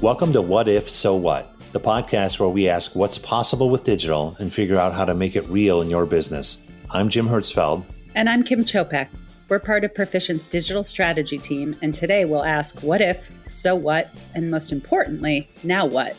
Welcome to What If, So What, the podcast where we ask what's possible with digital and figure out how to make it real in your business. I'm Jim Hertzfeld. And I'm Kim Chopek. We're part of Perficient's digital strategy team, and today we'll ask what if, so what, and most importantly, now what?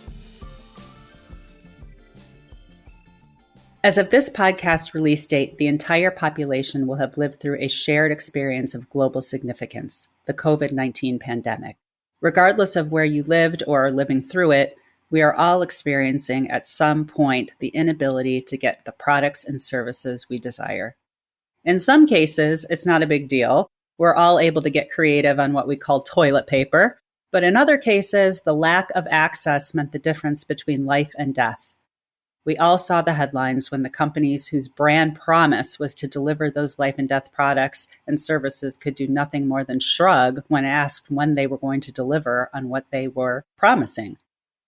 As of this podcast release date, the entire population will have lived through a shared experience of global significance, the COVID-19 pandemic. Regardless of where you lived or are living through it, we are all experiencing at some point the inability to get the products and services we desire. In some cases, it's not a big deal. We're all able to get creative on what we call toilet paper. But in other cases, the lack of access meant the difference between life and death. We all saw the headlines when the companies whose brand promise was to deliver those life and death products and services could do nothing more than shrug when asked when they were going to deliver on what they were promising.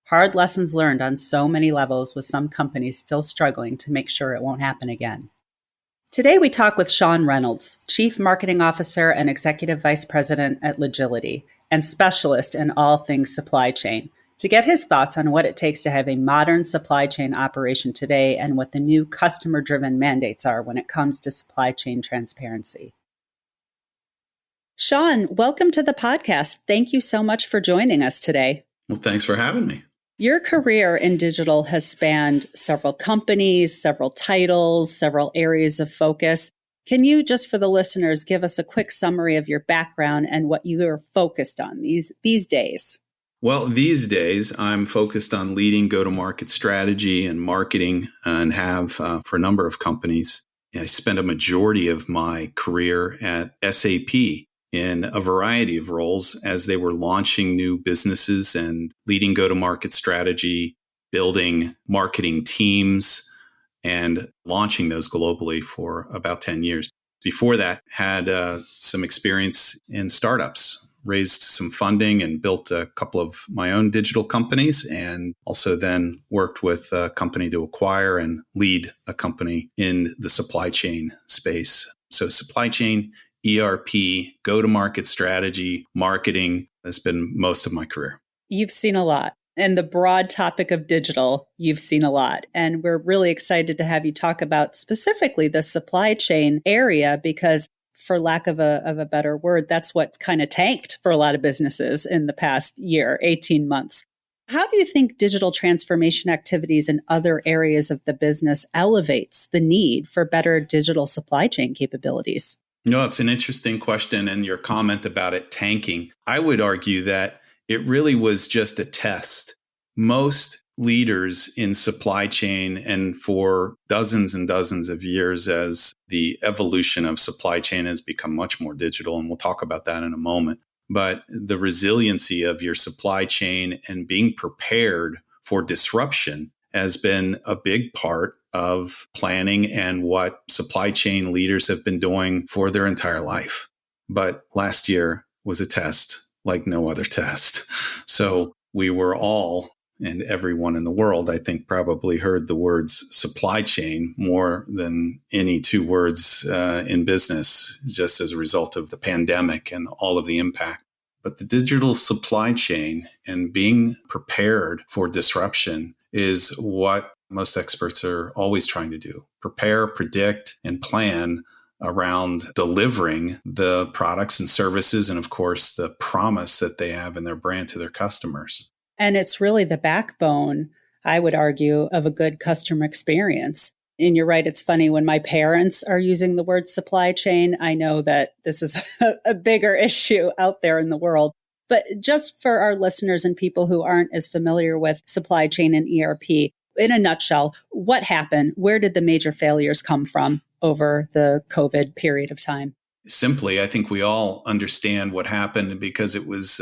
Hard lessons learned on so many levels, with some companies still struggling to make sure it won't happen again. Today we talk with Shawn Reynolds, Chief Marketing Officer and Executive Vice President at Logility, and specialist in all things supply chain, to get his thoughts on what it takes to have a modern supply chain operation today and what the new customer-driven mandates are when it comes to supply chain transparency. Shawn, welcome to the podcast. Thank you so much for joining us today. Well, thanks for having me. Your career in digital has spanned several companies, several titles, several areas of focus. Can you, just for the listeners, give us a quick summary of your background and what you are focused on these days? Well, these days, I'm focused on leading go-to-market strategy and marketing and have for a number of companies. I spent a majority of my career at SAP in a variety of roles as they were launching new businesses and leading go-to-market strategy, building marketing teams, and launching those globally for about 10 years. Before that, had some experience in startups. Raised some funding and built a couple of my own digital companies, and also then worked with a company to acquire and lead a company in the supply chain space. So supply chain, ERP, go-to-market strategy, marketing has been most of my career. You've seen a lot. And the broad topic of digital, you've seen a lot. And we're really excited to have you talk about specifically the supply chain area, because for lack of a better word, that's what kind of tanked for a lot of businesses in the past year, 18 months. How do you think digital transformation activities in other areas of the business elevates the need for better digital supply chain capabilities? It's an interesting question, and your comment about it tanking. I would argue that it really was just a test. Most leaders in supply chain, and for dozens and dozens of years as the evolution of supply chain has become much more digital, and we'll talk about that in a moment. But the resiliency of your supply chain and being prepared for disruption has been a big part of planning and what supply chain leaders have been doing for their entire life. But last year was a test like no other test. So we were all, and everyone in the world, I think, probably heard the words supply chain more than any two words in business, just as a result of the pandemic and all of the impact. But the digital supply chain and being prepared for disruption is what most experts are always trying to do. Prepare, predict, and plan around delivering the products and services, and of course, the promise that they have in their brand to their customers. And it's really the backbone, I would argue, of a good customer experience. And you're right, it's funny, when my parents are using the word supply chain, I know that this is a bigger issue out there in the world. But just for our listeners and people who aren't as familiar with supply chain and ERP, in a nutshell, what happened? Where did the major failures come from over the COVID period of time? Simply, I think we all understand what happened because it was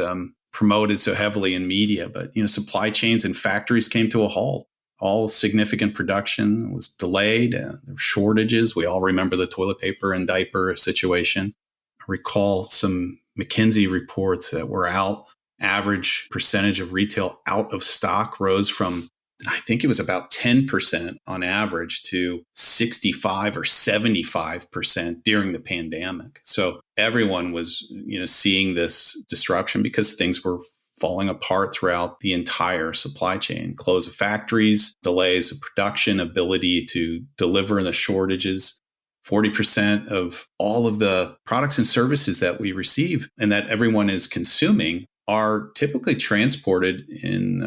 promoted so heavily in media. But, supply chains and factories came to a halt. All significant production was delayed. There were shortages. We all remember the toilet paper and diaper situation. I recall some McKinsey reports that were out. Average percentage of retail out of stock rose from, I think it was about 10% on average, to 65 or 75% during the pandemic. So everyone was, seeing this disruption because things were falling apart throughout the entire supply chain. Close of factories, delays of production, ability to deliver, and the shortages. 40% of all of the products and services that we receive and that everyone is consuming are typically transported in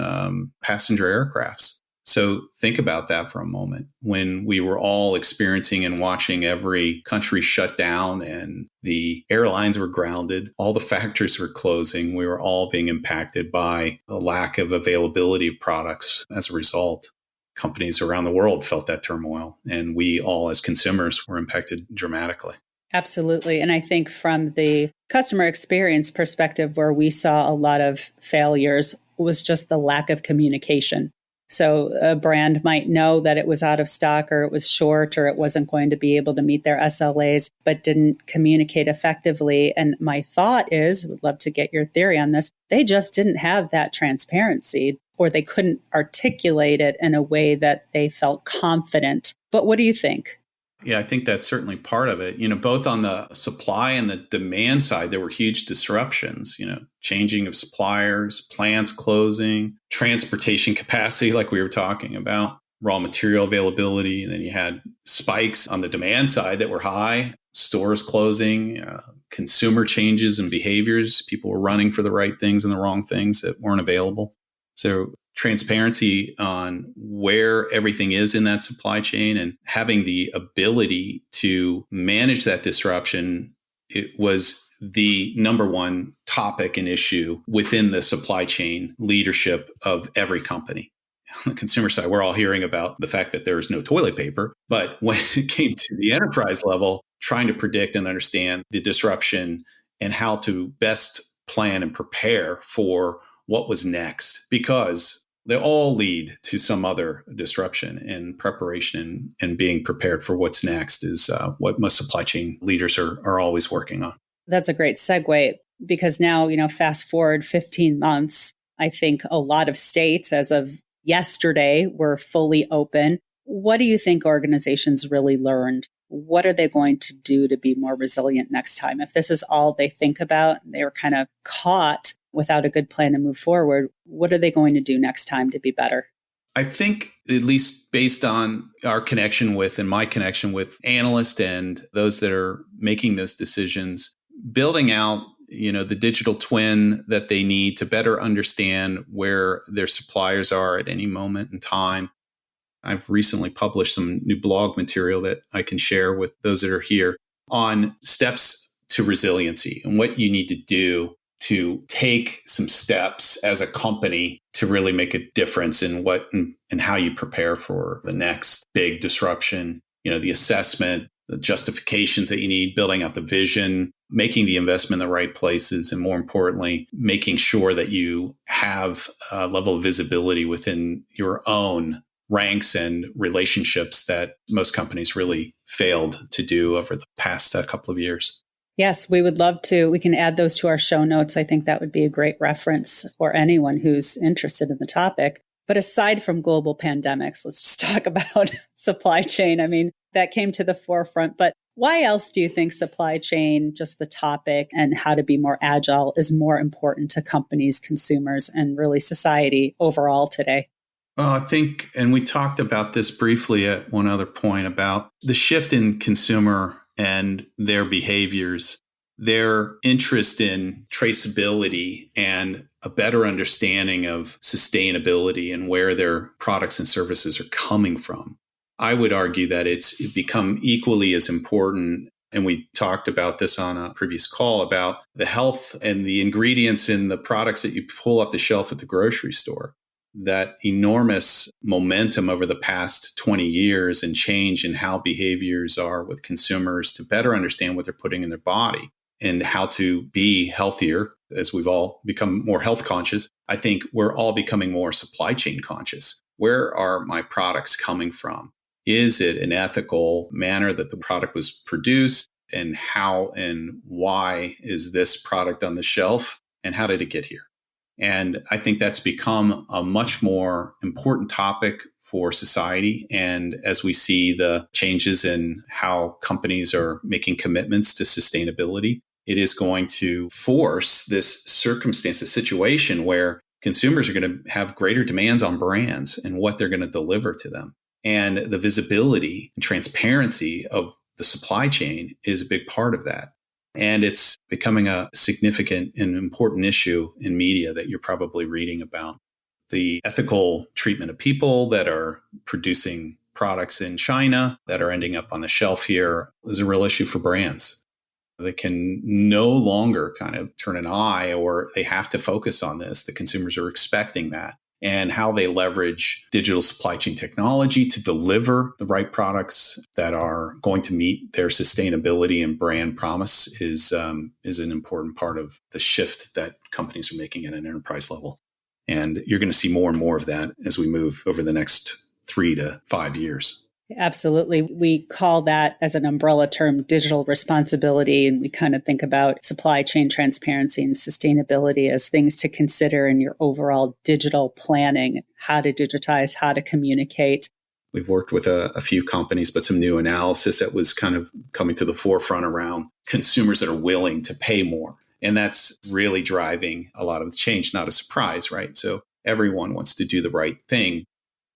passenger aircrafts. So think about that for a moment. When we were all experiencing and watching every country shut down and the airlines were grounded, all the factories were closing, we were all being impacted by the lack of availability of products as a result. Companies around the world felt that turmoil, and we all as consumers were impacted dramatically. Absolutely. And I think from the customer experience perspective, where we saw a lot of failures was just the lack of communication. So a brand might know that it was out of stock or it was short or it wasn't going to be able to meet their SLAs, but didn't communicate effectively. And my thought is, would love to get your theory on this, they just didn't have that transparency, or they couldn't articulate it in a way that they felt confident. But what do you think? Yeah, I think that's certainly part of it. Both on the supply and the demand side, there were huge disruptions, changing of suppliers, plants closing, transportation capacity, like we were talking about, raw material availability. And then you had spikes on the demand side that were high, stores closing, consumer changes and behaviors. People were running for the right things and the wrong things that weren't available. So transparency on where everything is in that supply chain and having the ability to manage that disruption, it was the number one topic and issue within the supply chain leadership of every company. On the consumer side, we're all hearing about the fact that there is no toilet paper. But when it came to the enterprise level, trying to predict and understand the disruption and how to best plan and prepare for what was next, because they all lead to some other disruption, and preparation and being prepared for what's next is what most supply chain leaders are always working on. That's a great segue, because now, fast forward 15 months, I think a lot of states as of yesterday were fully open. What do you think organizations really learned? What are they going to do to be more resilient next time? If this is all they think about, they were kind of caught without a good plan to move forward, what are they going to do next time to be better? I think, at least based on our connection with and my connection with analysts and those that are making those decisions, building out, the digital twin that they need to better understand where their suppliers are at any moment in time. I've recently published some new blog material that I can share with those that are here on steps to resiliency and what you need to do to take some steps as a company to really make a difference in what and how you prepare for the next big disruption. The assessment, the justifications that you need, building out the vision, making the investment in the right places, and more importantly, making sure that you have a level of visibility within your own ranks and relationships that most companies really failed to do over the past couple of years. Yes, we would love to. We can add those to our show notes. I think that would be a great reference for anyone who's interested in the topic. But aside from global pandemics, let's just talk about supply chain. I mean, that came to the forefront. But why else do you think supply chain, just the topic and how to be more agile, is more important to companies, consumers, and really society overall today? Well, I think, and we talked about this briefly at one other point about the shift in consumer and their behaviors, their interest in traceability and a better understanding of sustainability and where their products and services are coming from. I would argue that it's become equally as important. And we talked about this on a previous call about the health and the ingredients in the products that you pull off the shelf at the grocery store. That enormous momentum over the past 20 years and change in how behaviors are with consumers to better understand what they're putting in their body and how to be healthier as we've all become more health conscious. I think we're all becoming more supply chain conscious. Where are my products coming from? Is it an ethical manner that the product was produced? And how and why is this product on the shelf? And how did it get here? And I think that's become a much more important topic for society. And as we see the changes in how companies are making commitments to sustainability, it is going to force this circumstance, a situation where consumers are going to have greater demands on brands and what they're going to deliver to them. And the visibility and transparency of the supply chain is a big part of that. And it's becoming a significant and important issue in media that you're probably reading about. The ethical treatment of people that are producing products in China that are ending up on the shelf here is a real issue for brands. They can no longer kind of turn an eye, or they have to focus on this. The consumers are expecting that. And how they leverage digital supply chain technology to deliver the right products that are going to meet their sustainability and brand promise is an important part of the shift that companies are making at an enterprise level. And you're going to see more and more of that as we move over the next 3 to 5 years. Absolutely. We call that as an umbrella term, digital responsibility. And we kind of think about supply chain transparency and sustainability as things to consider in your overall digital planning, how to digitize, how to communicate. We've worked with a few companies, but some new analysis that was kind of coming to the forefront around consumers that are willing to pay more. And that's really driving a lot of the change, not a surprise, right? So everyone wants to do the right thing.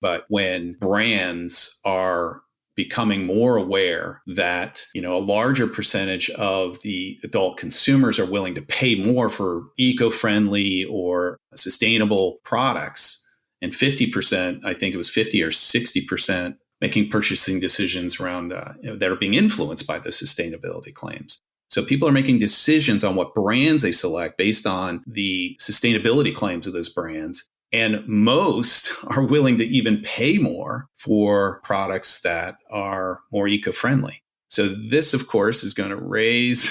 But when brands are becoming more aware that, a larger percentage of the adult consumers are willing to pay more for eco-friendly or sustainable products, and 50%, I think it was 50 or 60%, making purchasing decisions around that are being influenced by the sustainability claims. So people are making decisions on what brands they select based on the sustainability claims of those brands. And most are willing to even pay more for products that are more eco-friendly. So this, of course, is going to raise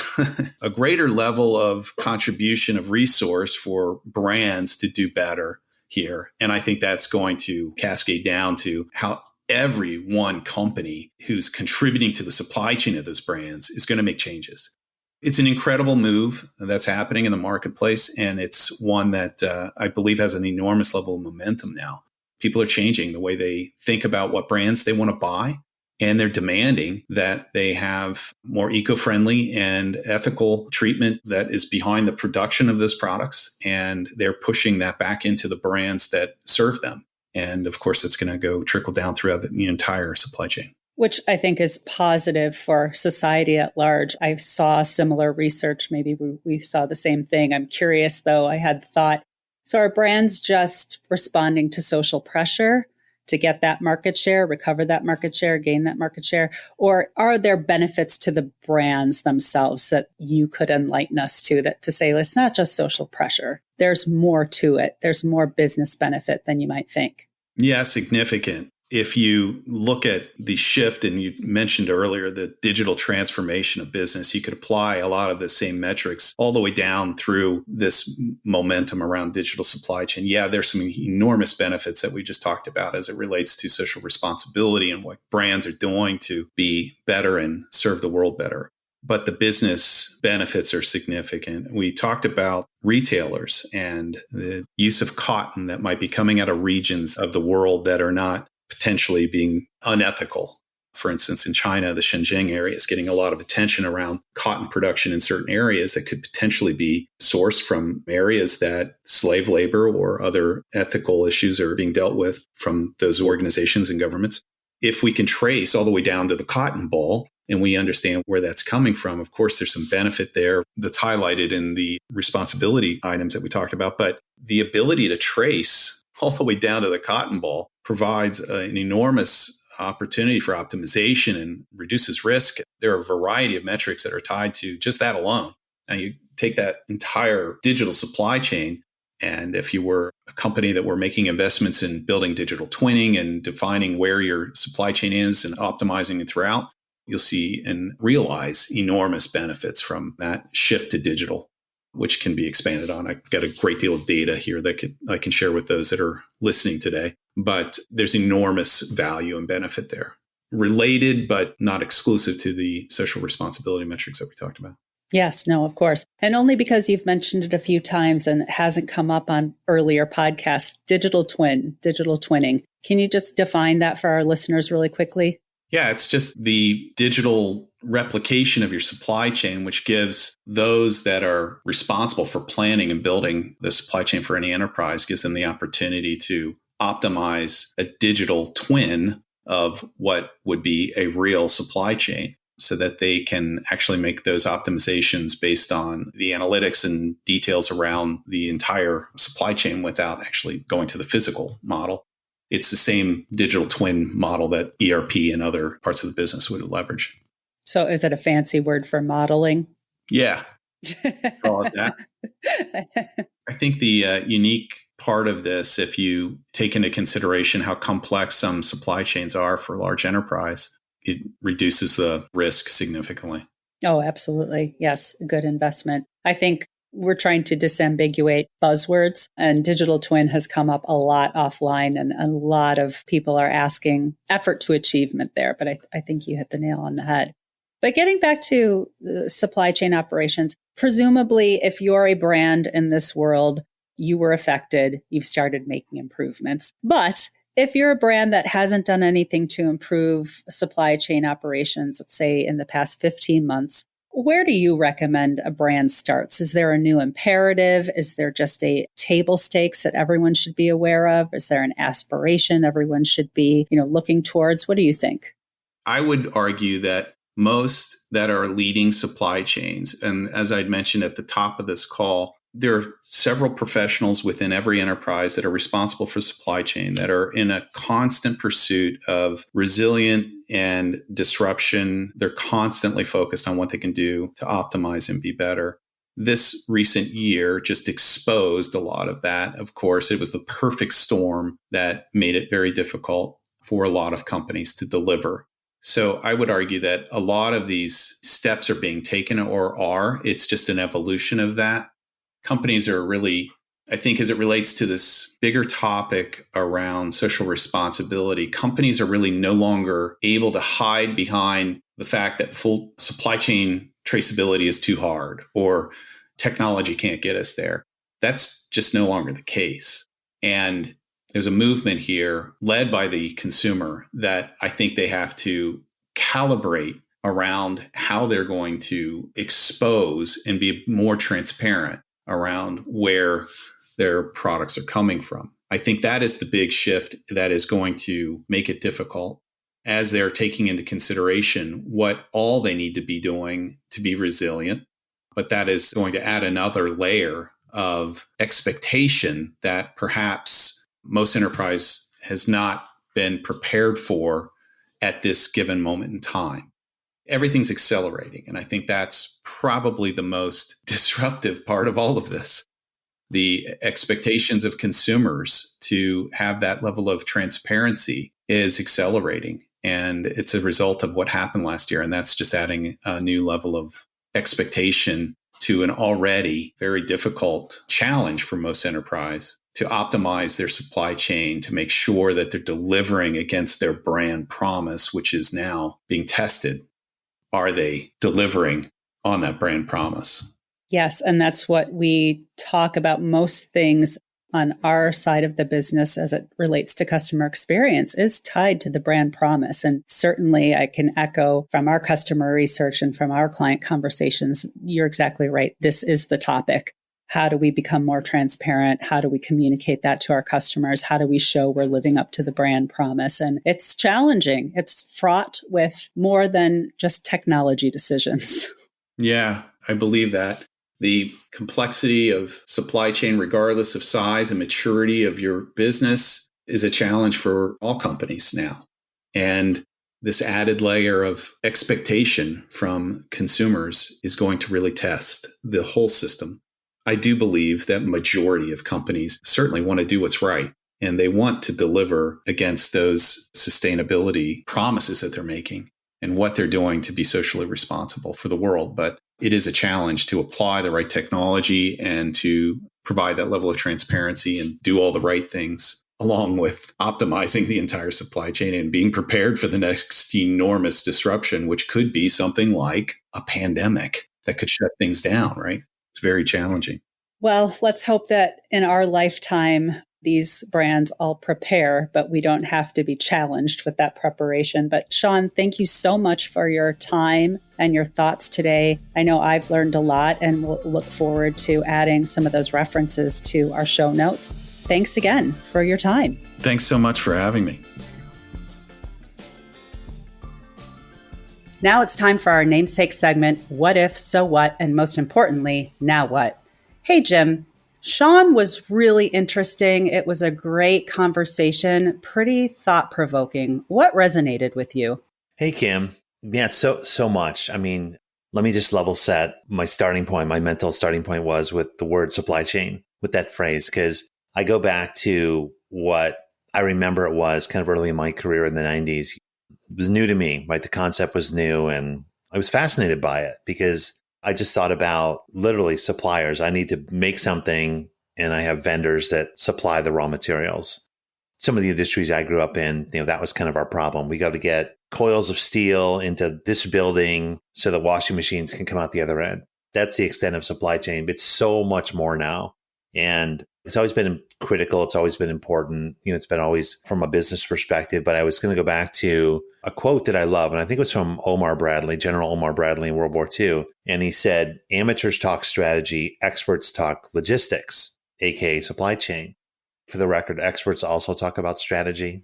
a greater level of contribution of resource for brands to do better here. And I think that's going to cascade down to how every one company who's contributing to the supply chain of those brands is going to make changes. It's an incredible move that's happening in the marketplace, and it's one that I believe has an enormous level of momentum now. People are changing the way they think about what brands they want to buy, and they're demanding that they have more eco-friendly and ethical treatment that is behind the production of those products, and they're pushing that back into the brands that serve them. And of course, it's going to go trickle down throughout the entire supply chain. Which I think is positive for society at large. I saw similar research. Maybe we saw the same thing. I'm curious, though. I had thought, so are brands just responding to social pressure to get that market share, recover that market share, gain that market share? Or are there benefits to the brands themselves that you could enlighten us to say, it's not just social pressure. There's more to it. There's more business benefit than you might think. Yeah, significant. If you look at the shift, and you mentioned earlier the digital transformation of business, you could apply a lot of the same metrics all the way down through this momentum around digital supply chain. Yeah, there's some enormous benefits that we just talked about as it relates to social responsibility and what brands are doing to be better and serve the world better. But the business benefits are significant. We talked about retailers and the use of cotton that might be coming out of regions of the world that are not potentially being unethical. For instance, in China, the Xinjiang area is getting a lot of attention around cotton production in certain areas that could potentially be sourced from areas that slave labor or other ethical issues are being dealt with from those organizations and governments. If we can trace all the way down to the cotton ball and we understand where that's coming from, of course, there's some benefit there that's highlighted in the responsibility items that we talked about. But the ability to trace all the way down to the cotton ball provides an enormous opportunity for optimization and reduces risk. There are a variety of metrics that are tied to just that alone. Now, you take that entire digital supply chain, and if you were a company that were making investments in building digital twinning and defining where your supply chain is and optimizing it throughout, you'll see and realize enormous benefits from that shift to digital, which can be expanded on. I've got a great deal of data here that I can share with those that are listening today. But there's enormous value and benefit there. Related, but not exclusive to the social responsibility metrics that we talked about. Yes, no, of course. And only because you've mentioned it a few times and it hasn't come up on earlier podcasts, digital twinning. Can you just define that for our listeners really quickly? Yeah, it's just the digital replication of your supply chain, which gives those that are responsible for planning and building the supply chain for any enterprise, gives them the opportunity to optimize a digital twin of what would be a real supply chain so that they can actually make those optimizations based on the analytics and details around the entire supply chain without actually going to the physical model. It's the same digital twin model that ERP and other parts of the business would leverage. So is it a fancy word for modeling? Yeah, call it that. I think the unique part of this, if you take into consideration how complex some supply chains are for large enterprise, it reduces the risk significantly. Oh, absolutely. Yes, good investment. I think we're trying to disambiguate buzzwords, and digital twin has come up a lot offline, and a lot of people are asking effort to achievement there. But I think you hit the nail on the head. But getting back to the supply chain operations, presumably if you're a brand in this world, you were affected, you've started making improvements. But if you're a brand that hasn't done anything to improve supply chain operations, let's say in the past 15 months, where do you recommend a brand starts? Is there a new imperative? Is there just a table stakes that everyone should be aware of? Is there an aspiration everyone should be, looking towards? What do you think? I would argue that most that are leading supply chains, and as I'd mentioned at the top of this call, there are several professionals within every enterprise that are responsible for supply chain that are in a constant pursuit of resilient and disruption. They're constantly focused on what they can do to optimize and be better. This recent year just exposed a lot of that. Of course, it was the perfect storm that made it very difficult for a lot of companies to deliver. So I would argue that a lot of these steps are being taken it's just an evolution of that. Companies are really, I think as it relates to this bigger topic around social responsibility, companies are really no longer able to hide behind the fact that full supply chain traceability is too hard or technology can't get us there. That's just no longer the case. And there's a movement here led by the consumer that I think they have to calibrate around how they're going to expose and be more transparent around where their products are coming from. I think that is the big shift that is going to make it difficult as they're taking into consideration what all they need to be doing to be resilient. But that is going to add another layer of expectation that perhaps most enterprise has not been prepared for at this given moment in time. Everything's accelerating. And I think that's probably the most disruptive part of all of this. The expectations of consumers to have that level of transparency is accelerating. And it's a result of what happened last year. And that's just adding a new level of expectation to an already very difficult challenge for most enterprise to optimize their supply chain, to make sure that they're delivering against their brand promise, which is now being tested. Are they delivering on that brand promise? Yes, and that's what we talk about most things on our side of the business as it relates to customer experience is tied to the brand promise. And certainly I can echo from our customer research and from our client conversations, you're exactly right. This is the topic. How do we become more transparent? How do we communicate that to our customers? How do we show we're living up to the brand promise? And it's challenging. It's fraught with more than just technology decisions. Yeah, I believe that. The complexity of supply chain, regardless of size and maturity of your business, is a challenge for all companies now. And this added layer of expectation from consumers is going to really test the whole system. I do believe that majority of companies certainly want to do what's right, and they want to deliver against those sustainability promises that they're making and what they're doing to be socially responsible for the world. But it is a challenge to apply the right technology and to provide that level of transparency and do all the right things, along with optimizing the entire supply chain and being prepared for the next enormous disruption, which could be something like a pandemic that could shut things down, right? It's very challenging. Well, let's hope that in our lifetime, these brands all prepare, but we don't have to be challenged with that preparation. But Shawn, thank you so much for your time and your thoughts today. I know I've learned a lot, and we'll look forward to adding some of those references to our show notes. Thanks again for your time. Thanks so much for having me. Now it's time for our namesake segment, What If, So What, and most importantly, Now What? Hey, Jim. Shawn was really interesting. It was a great conversation, pretty thought-provoking. What resonated with you? Hey, Kim. Yeah, it's so much. I mean, let me just level set. My starting point, my mental starting point was with the word supply chain, with that phrase, because I go back to what I remember it was kind of early in my career in the 90s. It was new to me, right? The concept was new, and I was fascinated by it because I just thought about literally suppliers. I need to make something, and I have vendors that supply the raw materials. Some of the industries I grew up in, that was kind of our problem. We got to get coils of steel into this building so that washing machines can come out the other end. That's the extent of supply chain, but it's so much more now. And it's always been critical. It's always been important. It's been always from a business perspective. But I was going to go back to a quote that I love. And I think it was from Omar Bradley, General Omar Bradley in World War II. And he said, amateurs talk strategy, experts talk logistics, aka supply chain. For the record, experts also talk about strategy.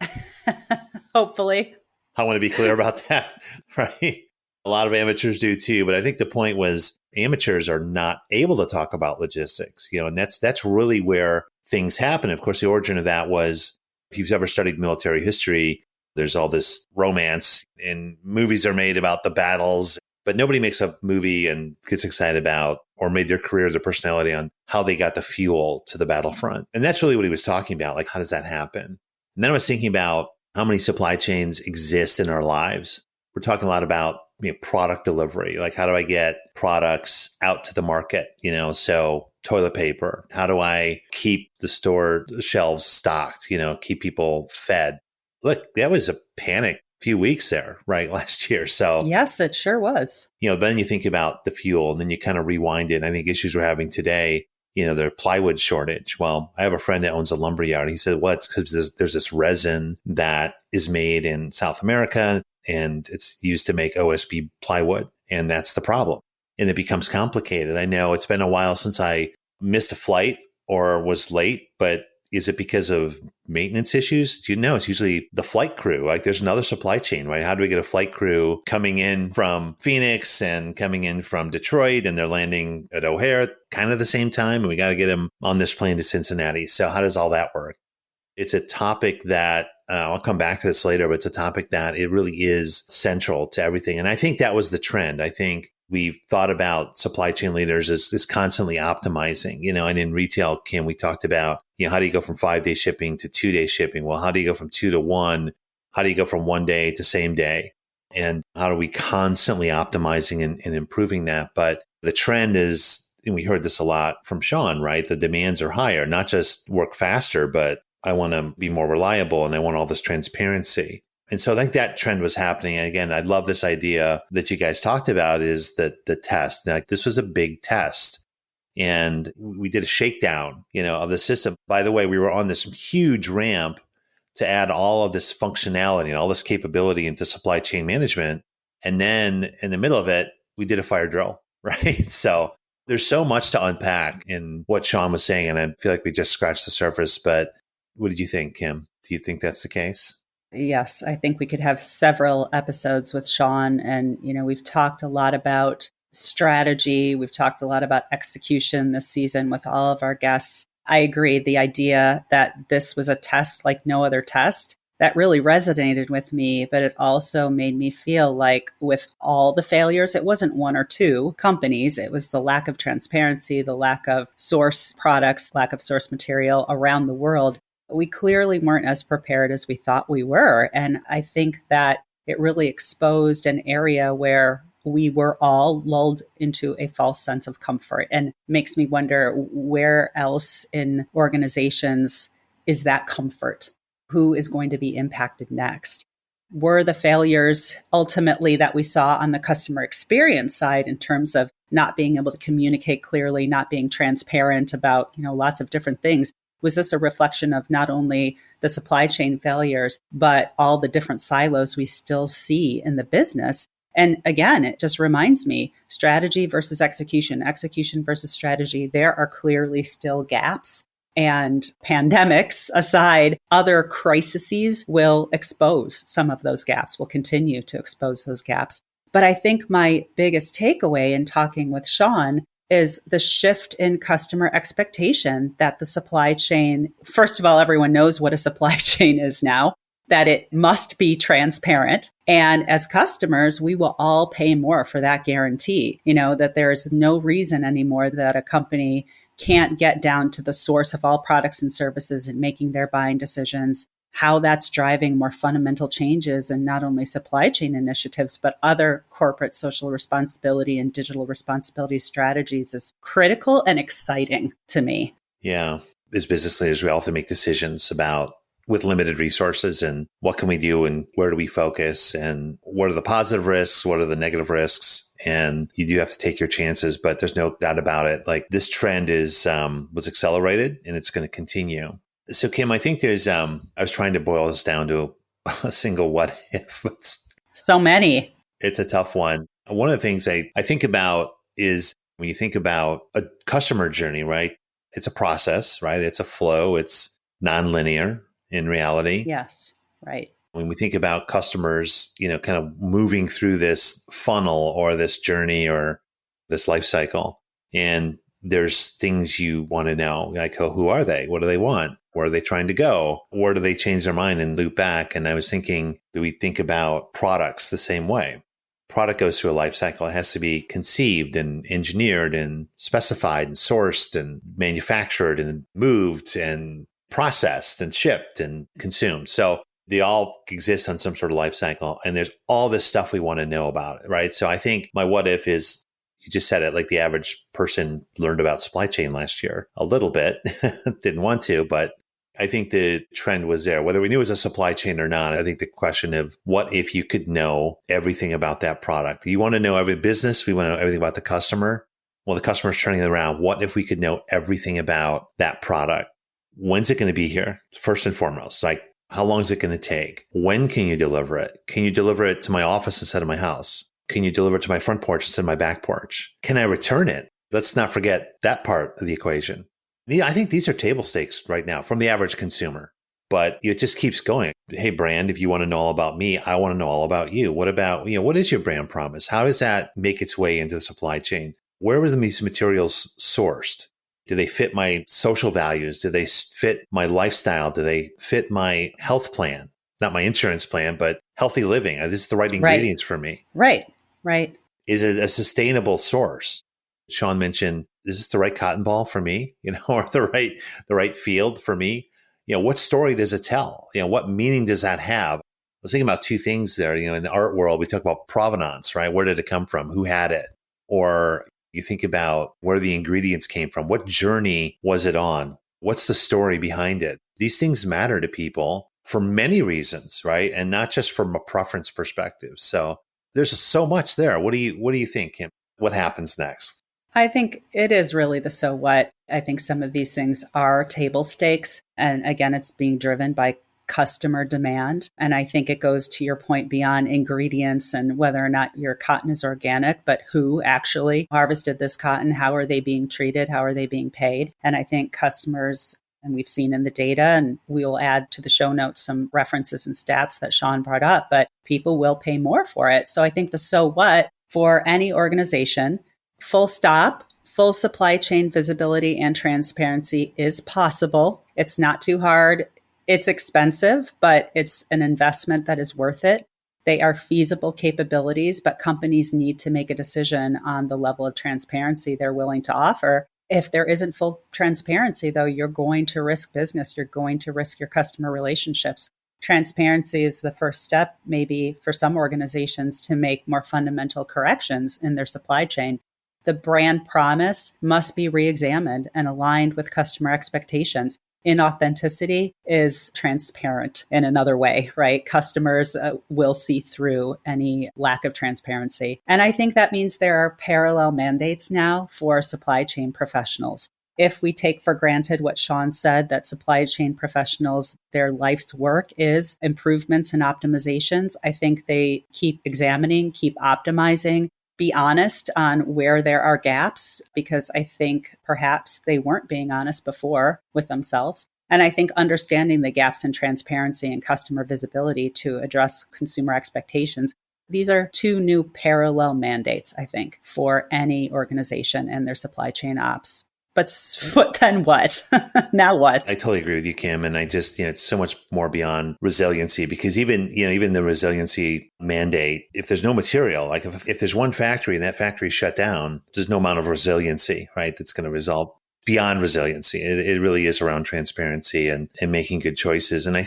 Hopefully. I want to be clear about that, right? A lot of amateurs do too. But I think the point was amateurs are not able to talk about logistics, and that's really where things happen. Of course, the origin of that was, if you've ever studied military history, there's all this romance and movies are made about the battles, but nobody makes a movie and gets excited about or made their career, their personality on how they got the fuel to the battlefront. And that's really what he was talking about. Like, how does that happen? And then I was thinking about how many supply chains exist in our lives. We're talking a lot about product delivery. Like, how do I get products out to the market? So toilet paper. How do I keep the store shelves stocked? Keep people fed. Look, that was a panic few weeks there, right? Last year. So yes, it sure was. Then you think about the fuel, and then you kind of rewind it. I think issues we're having today, the plywood shortage. Well, I have a friend that owns a lumber yard. He said, well, it's because there's this resin that is made in South America, and it's used to make OSB plywood. And that's the problem. And it becomes complicated. I know it's been a while since I missed a flight or was late, but is it because of maintenance issues? It's usually the flight crew. Like, there's another supply chain, right? How do we get a flight crew coming in from Phoenix and coming in from Detroit, and they're landing at O'Hare kind of the same time, and we got to get them on this plane to Cincinnati. So how does all that work? It's a topic that I'll come back to this later, but it's a topic that it really is central to everything. And I think that was the trend. I think we've thought about supply chain leaders as constantly optimizing, and in retail, Kim, we talked about, how do you go from 5-day shipping to 2-day shipping? Well, how do you go from 2 to 1? How do you go from 1 day to same day? And how are we constantly optimizing and improving that? But the trend is, and we heard this a lot from Shawn, right? The demands are higher, not just work faster, but I want to be more reliable, and I want all this transparency. And so I think that trend was happening. And again, I love this idea that you guys talked about, is that the test. Now, this was a big test. And we did a shakedown, of the system. By the way, we were on this huge ramp to add all of this functionality and all this capability into supply chain management. And then in the middle of it, we did a fire drill, right? So there's so much to unpack in what Shawn was saying. And I feel like we just scratched the surface. But what did you think, Kim? Do you think that's the case? Yes, I think we could have several episodes with Shawn. And, we've talked a lot about strategy. We've talked a lot about execution this season with all of our guests. I agree. The idea that this was a test like no other test, that really resonated with me, but it also made me feel like with all the failures, it wasn't one or two companies. It was the lack of transparency, the lack of source products, lack of source material around the world. We clearly weren't as prepared as we thought we were. And I think that it really exposed an area where we were all lulled into a false sense of comfort, and makes me wonder, where else in organizations is that comfort? Who is going to be impacted next? Were the failures ultimately that we saw on the customer experience side in terms of not being able to communicate clearly, not being transparent about, lots of different things? Was this a reflection of not only the supply chain failures, but all the different silos we still see in the business? And again, it just reminds me, strategy versus execution, execution versus strategy. There are clearly still gaps. And pandemics aside, other crises will expose some of those gaps, will continue to expose those gaps. But I think my biggest takeaway in talking with Shawn is the shift in customer expectation that the supply chain, first of all, everyone knows what a supply chain is now, that it must be transparent. And as customers, we will all pay more for that guarantee, that there's no reason anymore that a company can't get down to the source of all products and services and making their buying decisions, how that's driving more fundamental changes in not only supply chain initiatives, but other corporate social responsibility and digital responsibility strategies is critical and exciting to me. Yeah. As business leaders, we all have to make decisions about with limited resources and what can we do and where do we focus and what are the positive risks, what are the negative risks. And you do have to take your chances, but there's no doubt about it. Like this trend was accelerated and it's going to continue. So Kim, I think I was trying to boil this down to a single what if. So many. It's a tough one. One of the things I think about is when you think about a customer journey, right? It's a process, right? It's a flow. It's nonlinear in reality. Yes, right. When we think about customers, kind of moving through this funnel or this journey or this life cycle, and there's things you want to know, like, who are they? What do they want? Where are they trying to go? Where do they change their mind and loop back? And I was thinking, do we think about products the same way? Product goes through a life cycle. It has to be conceived and engineered and specified and sourced and manufactured and moved and processed and shipped and consumed. So they all exist on some sort of life cycle. And there's all this stuff we want to know about it, right? So I think my what if is, you just said it, like the average person learned about supply chain last year a little bit, didn't want to, but I think the trend was there. Whether we knew it was a supply chain or not, I think the question of what if you could know everything about that product? You want to know every business. We want to know everything about the customer. Well, the customer's turning it around. What if we could know everything about that product? When's it going to be here? First and foremost, like how long is it going to take? When can you deliver it? Can you deliver it to my office instead of my house? Can you deliver it to my front porch instead of my back porch? Can I return it? Let's not forget that part of the equation. I think these are table stakes right now from the average consumer, but it just keeps going. Hey, brand, if you want to know all about me, I want to know all about you. What about, what is your brand promise? How does that make its way into the supply chain? Where were these materials sourced? Do they fit my social values? Do they fit my lifestyle? Do they fit my health plan? Not my insurance plan, but healthy living. This is the right ingredients for me. Right. Is it a sustainable source? Shawn mentioned, is this the right cotton ball for me? Or the right field for me? What story does it tell? What meaning does that have? I was thinking about two things there. In the art world, we talk about provenance, right? Where did it come from? Who had it? Or you think about where the ingredients came from. What journey was it on? What's the story behind it? These things matter to people for many reasons, right? And not just from a preference perspective. So there's so much there. What do you think, Kim? What happens next? I think it is really the so what. I think some of these things are table stakes. And again, it's being driven by customer demand. And I think it goes to your point beyond ingredients and whether or not your cotton is organic, but who actually harvested this cotton? How are they being treated? How are they being paid? And I think customers, and we've seen in the data, and we'll add to the show notes some references and stats that Shawn brought up, but people will pay more for it. So I think the so what for any organization, full stop, full supply chain visibility and transparency is possible. It's not too hard. It's expensive, but it's an investment that is worth it. They are feasible capabilities, but companies need to make a decision on the level of transparency they're willing to offer. If there isn't full transparency, though, you're going to risk business. You're going to risk your customer relationships. Transparency is the first step, maybe for some organizations, to make more fundamental corrections in their supply chain. The brand promise must be re-examined and aligned with customer expectations. Inauthenticity is transparent in another way, right? Customers will see through any lack of transparency. And I think that means there are parallel mandates now for supply chain professionals. if we take for granted what Shawn said, that supply chain professionals, their life's work is improvements and optimizations, I think they keep examining, keep optimizing, be honest on where there are gaps, because I think perhaps they weren't being honest before with themselves. And I think understanding the gaps in transparency and customer visibility to address consumer expectations. These are two new parallel mandates, I think, for any organization and their supply chain ops. But then what? Now what? I totally agree with you, Kim. And I just, it's so much more beyond resiliency, because even the resiliency mandate, if there's no material, like if there's one factory and that factory shut down, there's no amount of resiliency, right? That's going to result beyond resiliency. It really is around transparency and making good choices. And I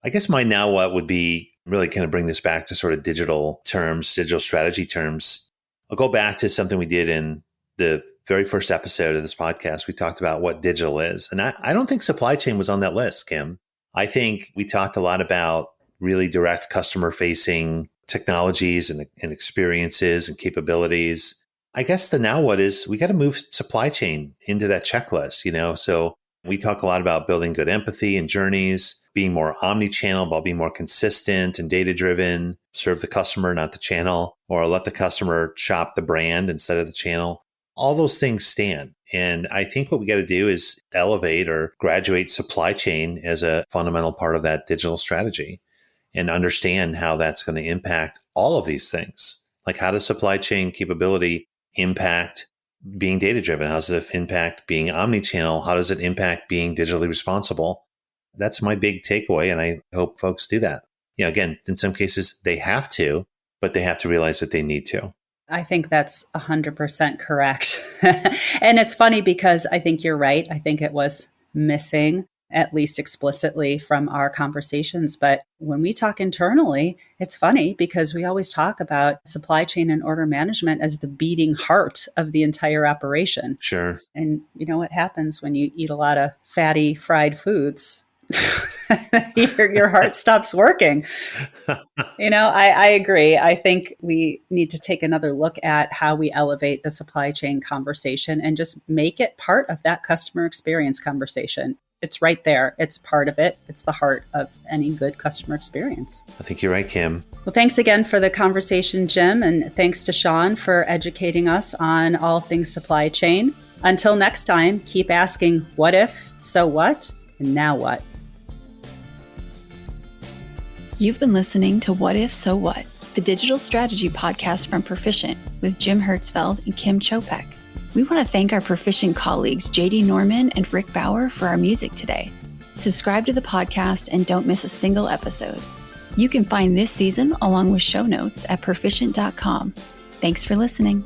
guess my now what would be really kind of bring this back to sort of digital terms, digital strategy terms. I'll go back to something we did in the very first episode of this podcast. We talked about what digital is. And I don't think supply chain was on that list, Kim. I think we talked a lot about really direct customer facing technologies and experiences and capabilities. I guess the now what is we got to move supply chain into that checklist, So we talk a lot about building good empathy and journeys, being more omni-channel, about being more consistent and data-driven, serve the customer, not the channel, or let the customer shop the brand instead of the channel. All those things stand. And I think what we got to do is elevate or graduate supply chain as a fundamental part of that digital strategy and understand how that's going to impact all of these things. Like, how does supply chain capability impact being data-driven? How does it impact being omni-channel? How does it impact being digitally responsible? That's my big takeaway, and I hope folks do that. Again, in some cases, they have to, but they have to realize that they need to. I think that's 100% correct. And it's funny because I think you're right. I think it was missing, at least explicitly, from our conversations. But when we talk internally, it's funny because we always talk about supply chain and order management as the beating heart of the entire operation. Sure. And you know what happens when you eat a lot of fatty fried foods? Your heart stops working. I agree. I think we need to take another look at how we elevate the supply chain conversation and just make it part of that customer experience conversation. It's right there. It's part of it. It's the heart of any good customer experience. I think you're right, Kim. Well, thanks again for the conversation, Jim. And thanks to Shawn for educating us on all things supply chain. Until next time, keep asking what if, so what, and now what? You've been listening to What If, So What, the digital strategy podcast from Perficient with Jim Hertzfeld and Kim Chopek. We want to thank our Perficient colleagues JD Norman and Rick Bauer for our music today. Subscribe to the podcast and don't miss a single episode. You can find this season along with show notes at perficient.com. Thanks for listening.